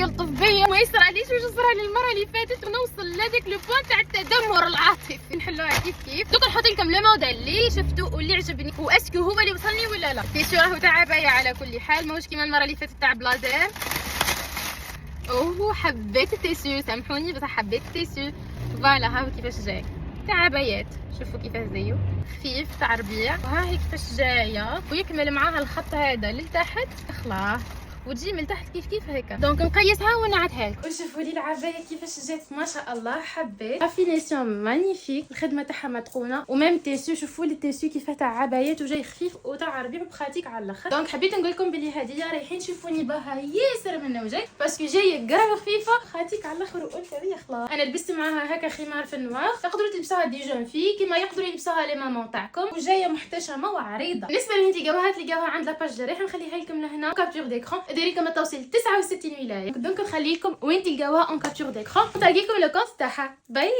يلطف بيا وما يصراليش واش صرا لي المره اللي فاتت ونوصل لهذاك لو بوان تاع التدمر العاطفي. نحلوها كيف دوك نحط لكم لو موديل اللي شفتو واللي عجبني واسكو هو اللي وصلني ولا لا. تيشو راهو تاع عبايه على كل حال، ماهوش كيما المره اللي فاتت تاع بلازير. اوه حبيت التيسيو، سامحوني بصح حبيت التيسيو. فوالا ها هو كيفاش جاي تاع عبايات، شوفوا كيفاش زيو خفيف تاع ربيع. وها هي كيفاش جايه ويكمل معاها الخط هذا لتحت اخلاه وتجي من تحت كيف هكا. دونك نقيسها ونعدها لكم وشوفوا لي العبايه كيفاش جات ما شاء الله. حبيت افينيسيون مانيفيك، الخدمه تاعها متقونه وميم تيسيو. شوفوا لي التيسيو كيف تاع عبايات وجاي خفيف وتاع ربيع وبخاتيك على الاخر. دونك حبيت نقول لكم بلي هديه رايحين تشوفوني بها ياسر من وجهك باسكو جايه قرا خفيفه خاتيك على الاخر وقلت هذه خلاص. انا لبست معاها هكا خمار في النوار، تقدروا تلبسوها دي جون في كيما يقدروا يلبسوها لي مامون تاعكم، وجايه محتشمه وعريضه. بالنسبه لي تلقاوها عند لاباج راح نخليها لكم لهنا كابتور ديكرون ديري كما توصل 69 ولايه. دونك نخلي لكم وين تلقاوها اون كابتور ديكرون. نتلاقيكم لو كونت تاعها. باي.